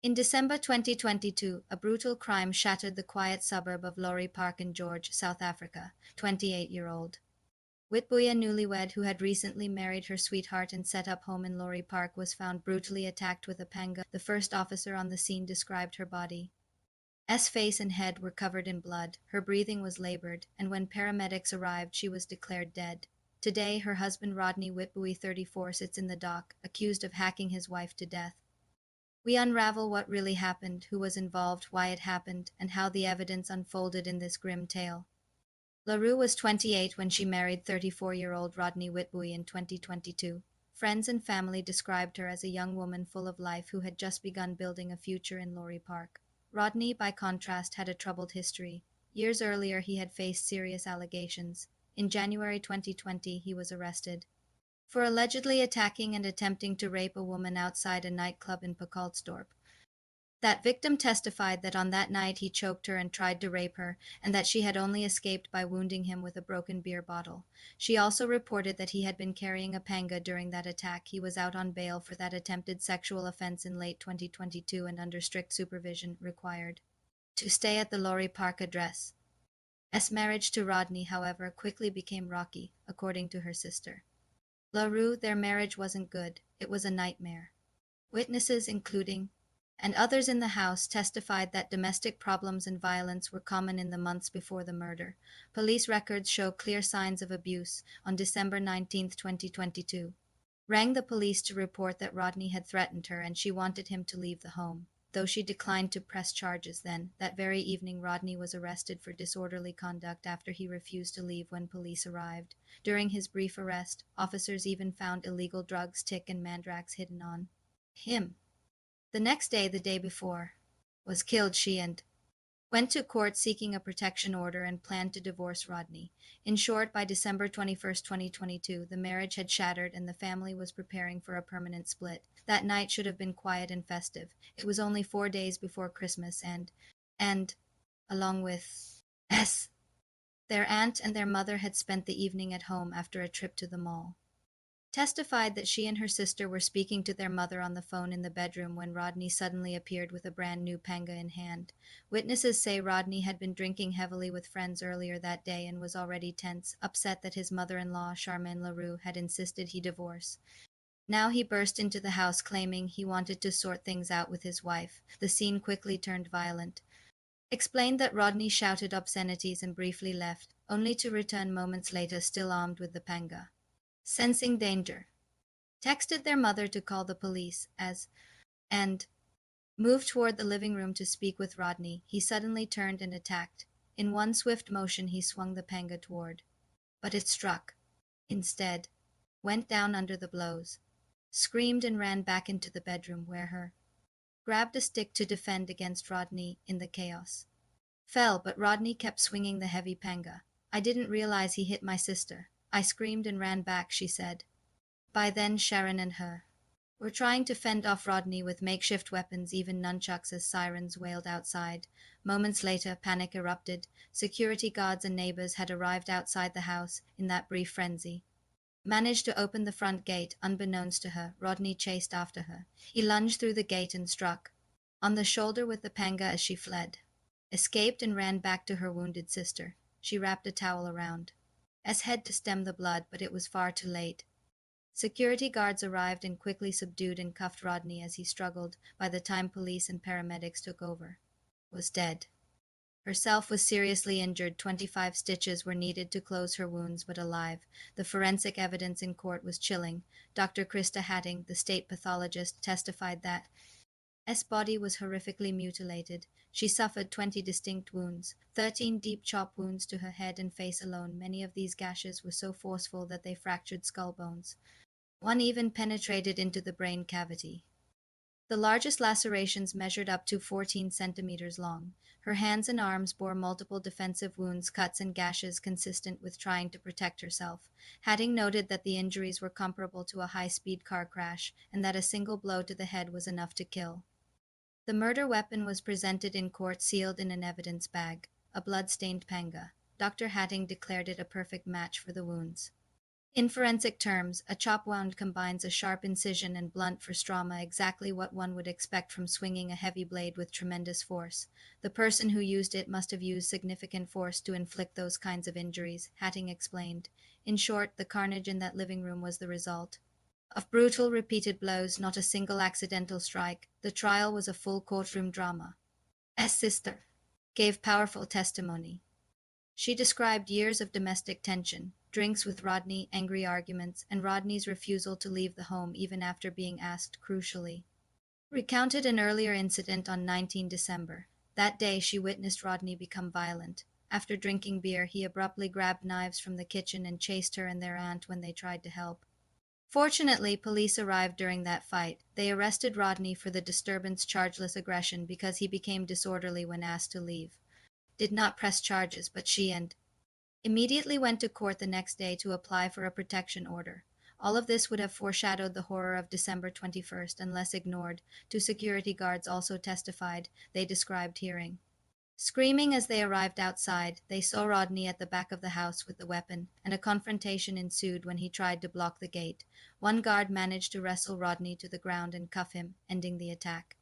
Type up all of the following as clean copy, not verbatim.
In December 2022, a brutal crime shattered the quiet suburb of Loerie Park in George, South Africa. 28-year-old Witbooi, a newlywed who had recently married her sweetheart and set up home in Loerie Park, was found brutally attacked with a panga. The first officer on the scene described her body. S face and head were covered in blood, her breathing was labored, and when paramedics arrived she was declared dead. Today, her husband Rodney Witbooi, 34, sits in the dock, accused of hacking his wife to death. We unravel what really happened, who was involved, why it happened, and how the evidence unfolded in this grim tale. Loerie was 28 when she married 34-year-old Rodney Witbooi in 2022. Friends and family described her as a young woman full of life who had just begun building a future in Loerie Park. Rodney, by contrast, had a troubled history. Years earlier, he had faced serious allegations. In January 2020, he was arrested for allegedly attacking and attempting to rape a woman outside a nightclub in Pacaltsdorp. That victim testified that on that night he choked her and tried to rape her, and that she had only escaped by wounding him with a broken beer bottle. She also reported that he had been carrying a panga during that attack. He was out on bail for that attempted sexual offense in late 2022 and under strict supervision, required to stay at the Loerie Park address. S marriage to Rodney, however, quickly became rocky, according to her sister. Loerie, their marriage wasn't good. It was a nightmare. Witnesses, including and others in the house, testified that domestic problems and violence were common in the months before the murder. Police records show clear signs of abuse. On December 19, 2022, rang the police to report that Rodney had threatened her and she wanted him to leave the home. Though she declined to press charges then, that very evening Rodney was arrested for disorderly conduct after he refused to leave when police arrived. During his brief arrest, officers even found illegal drugs, tick, and mandrax hidden on him. The next day, the day before, was killed. She and went to court seeking a protection order and planned to divorce Rodney. In short, by December 21, 2022, the marriage had shattered and the family was preparing for a permanent split. That night should have been quiet and festive. It was only 4 days before Christmas and, along with S, their aunt and their mother had spent the evening at home after a trip to the mall. Testified that she and her sister were speaking to their mother on the phone in the bedroom when Rodney suddenly appeared with a brand new panga in hand. Witnesses say Rodney had been drinking heavily with friends earlier that day and was already tense, upset that his mother-in-law, Charmaine Leroux, had insisted he divorce. Now he burst into the house claiming he wanted to sort things out with his wife. The scene quickly turned violent. Explained that Rodney shouted obscenities and briefly left, only to return moments later still armed with the panga. Sensing danger, texted their mother to call the police and moved toward the living room to speak with Rodney. He suddenly turned and attacked. In one swift motion he swung the panga toward, but it struck. Instead, went down under the blows, screamed and ran back into the bedroom where her grabbed a stick to defend against Rodney in the chaos. Fell, but Rodney kept swinging the heavy panga. I didn't realize he hit my sister. I screamed and ran back, she said. By then, Sharon and her were trying to fend off Rodney with makeshift weapons, even nunchucks, as sirens wailed outside. Moments later, panic erupted. Security guards and neighbors had arrived outside the house in that brief frenzy. Managed to open the front gate, unbeknownst to her. Rodney chased after her. He lunged through the gate and struck on the shoulder with the panga as she fled. Escaped and ran back to her wounded sister. She wrapped a towel around S head to stem the blood, but it was far too late. Security guards arrived and quickly subdued and cuffed Rodney as he struggled. By the time police and paramedics took over, was dead. Herself was seriously injured. 25 stitches were needed to close her wounds, but alive. The forensic evidence in court was chilling. Dr. Krista Hatting, the state pathologist, testified that S body was horrifically mutilated. She suffered 20 distinct wounds, 13 deep chop wounds to her head and face alone. Many of these gashes were so forceful that they fractured skull bones. One even penetrated into the brain cavity. The largest lacerations measured up to 14 centimeters long. Her hands and arms bore multiple defensive wounds, cuts, and gashes consistent with trying to protect herself. Hatting noted that the injuries were comparable to a high-speed car crash and that a single blow to the head was enough to kill. The murder weapon was presented in court sealed in an evidence bag, a blood-stained panga. Dr. Hatting declared it a perfect match for the wounds. In forensic terms, a chop wound combines a sharp incision and blunt force trauma, exactly what one would expect from swinging a heavy blade with tremendous force. The person who used it must have used significant force to inflict those kinds of injuries, Hatting explained. In short, the carnage in that living room was the result of brutal, repeated blows, not a single accidental strike. The trial was a full courtroom drama. S. sister gave powerful testimony. She described years of domestic tension, drinks with Rodney, angry arguments, and Rodney's refusal to leave the home even after being asked crucially. Recounted an earlier incident on 19 December. That day she witnessed Rodney become violent. After drinking beer, he abruptly grabbed knives from the kitchen and chased her and their aunt when they tried to help. Fortunately, police arrived during that fight. They arrested Rodney for the disturbance chargeless aggression because he became disorderly when asked to leave. Did not press charges, but she and immediately went to court the next day to apply for a protection order. All of this would have foreshadowed the horror of December 21st unless ignored. Two security guards also testified. They described hearing screaming as they arrived outside. They saw Rodney at the back of the house with the weapon, and a confrontation ensued when he tried to block the gate. One guard managed to wrestle Rodney to the ground and cuff him, ending the attack.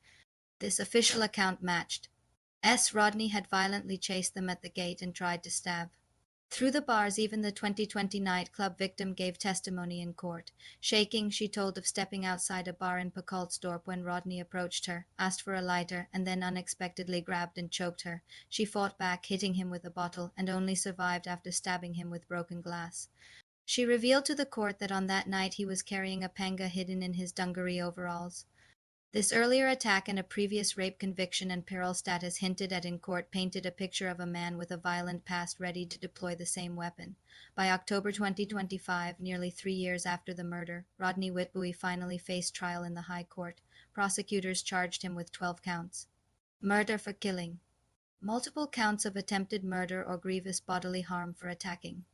This official account matched. Rodney had violently chased them at the gate and tried to stab. Through the bars, even the 2020 nightclub victim gave testimony in court. Shaking, she told of stepping outside a bar in Pakulsdorp when Rodney approached her, asked for a lighter, and then unexpectedly grabbed and choked her. She fought back, hitting him with a bottle, and only survived after stabbing him with broken glass. She revealed to the court that on that night he was carrying a panga hidden in his dungaree overalls. This earlier attack and a previous rape conviction and peril status hinted at in court painted a picture of a man with a violent past ready to deploy the same weapon. By October 2025, nearly 3 years after the murder, Rodney Witbooi finally faced trial in the High Court. Prosecutors charged him with 12 counts. Murder for killing. Multiple counts of attempted murder or grievous bodily harm for attacking.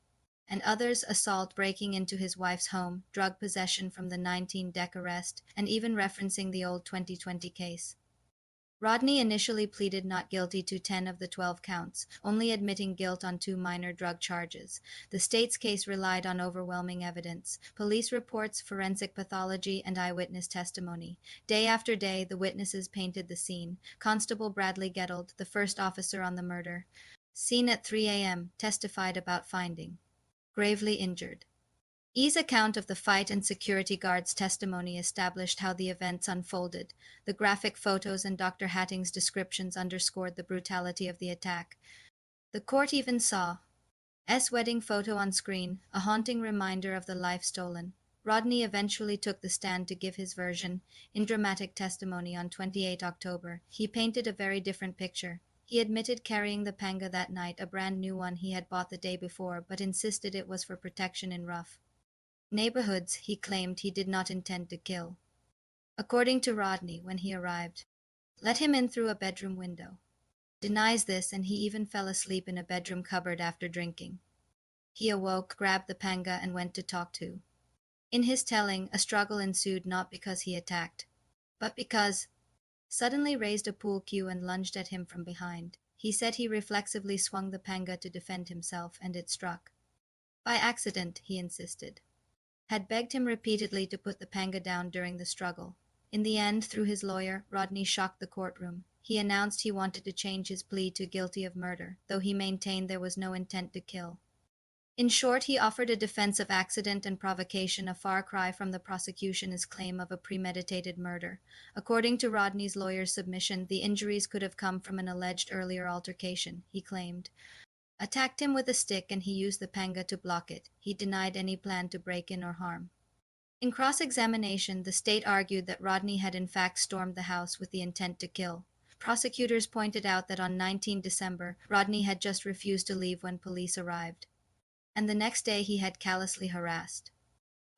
And others assault, breaking into his wife's home, drug possession from the 19-deck arrest, and even referencing the old 2020 case. Rodney initially pleaded not guilty to 10 of the 12 counts, only admitting guilt on 2 minor drug charges. The state's case relied on overwhelming evidence, police reports, forensic pathology, and eyewitness testimony. Day after day, the witnesses painted the scene. Constable Bradley Gettold, the first officer on the murder, seen at 3 a.m., testified about finding gravely injured. E's account of the fight and security guard's testimony established how the events unfolded. The graphic photos and Dr. Hatting's descriptions underscored the brutality of the attack. The court even saw S. wedding photo on screen, a haunting reminder of the life stolen. Rodney eventually took the stand to give his version. In dramatic testimony on 28 October, he painted a very different picture. He admitted carrying the panga that night, a brand new one he had bought the day before, but insisted it was for protection in rough neighborhoods. He claimed he did not intend to kill. According to Rodney, when he arrived, let him in through a bedroom window. Denies this, and he even fell asleep in a bedroom cupboard after drinking. He awoke, grabbed the panga, and went to talk to. In his telling, a struggle ensued not because he attacked, but because suddenly raised a pool cue and lunged at him from behind. He said he reflexively swung the panga to defend himself, and it struck. By accident, he insisted. Had begged him repeatedly to put the panga down during the struggle. In the end, through his lawyer, Rodney shocked the courtroom. He announced he wanted to change his plea to guilty of murder, though he maintained there was no intent to kill. In short, he offered a defense of accident and provocation, a far cry from the prosecution's claim of a premeditated murder. According to Rodney's lawyer's submission, the injuries could have come from an alleged earlier altercation, he claimed. Attacked him with a stick and he used the panga to block it. He denied any plan to break in or harm. In cross-examination, the state argued that Rodney had in fact stormed the house with the intent to kill. Prosecutors pointed out that on 19 December, Rodney had just refused to leave when police arrived, and the next day he had callously harassed.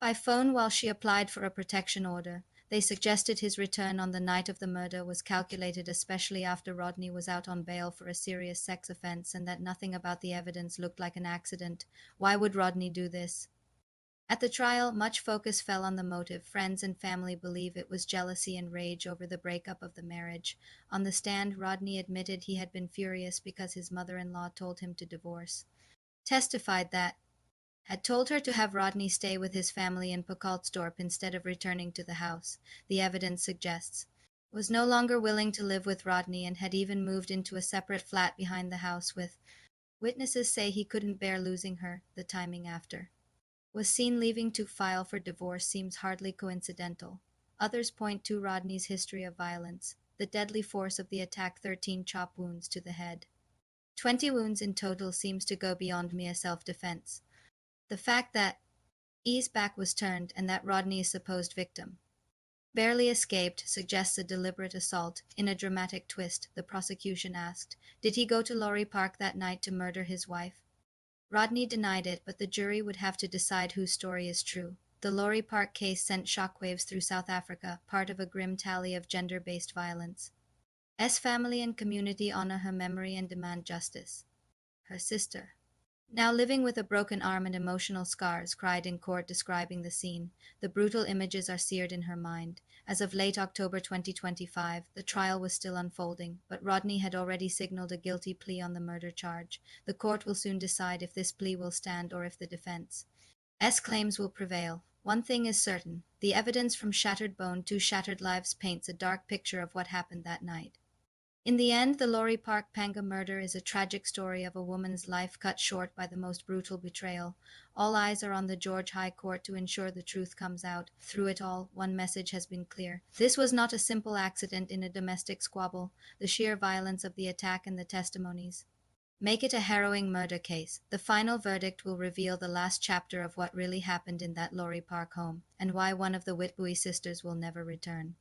By phone while she applied for a protection order, they suggested his return on the night of the murder was calculated especially after Rodney was out on bail for a serious sex offense and that nothing about the evidence looked like an accident. Why would Rodney do this? At the trial, much focus fell on the motive. Friends and family believe it was jealousy and rage over the breakup of the marriage. On the stand, Rodney admitted he had been furious because his mother-in-law told him to divorce. Testified that had told her to have Rodney stay with his family in Pocaltsdorp instead of returning to the house, the evidence suggests, was no longer willing to live with Rodney and had even moved into a separate flat behind the house with, witnesses say he couldn't bear losing her, the timing after. Was seen leaving to file for divorce seems hardly coincidental. Others point to Rodney's history of violence, the deadly force of the attack 13 chop wounds to the head. 20 wounds in total seems to go beyond mere self-defense. The fact that E's back was turned and that Rodney's supposed victim barely escaped suggests a deliberate assault. In a dramatic twist, the prosecution asked, did he go to Loerie Park that night to murder his wife? Rodney denied it, but the jury would have to decide whose story is true. The Loerie Park case sent shockwaves through South Africa, part of a grim tally of gender-based violence. S family and community honor her memory and demand justice. Her sister, now living with a broken arm and emotional scars, cried in court describing the scene. The brutal images are seared in her mind. As of late October 2025, the trial was still unfolding, but Rodney had already signaled a guilty plea on the murder charge. The court will soon decide if this plea will stand or if the defense's claims will prevail. One thing is certain, the evidence from shattered bone to shattered lives paints a dark picture of what happened that night. In the end, the Loerie Park Panga murder is a tragic story of a woman's life cut short by the most brutal betrayal. All eyes are on the George High Court to ensure the truth comes out. Through it all, one message has been clear. This was not a simple accident in a domestic squabble. The sheer violence of the attack and the testimonies make it a harrowing murder case. The final verdict will reveal the last chapter of what really happened in that Loerie Park home, and why one of the Witbooi sisters will never return.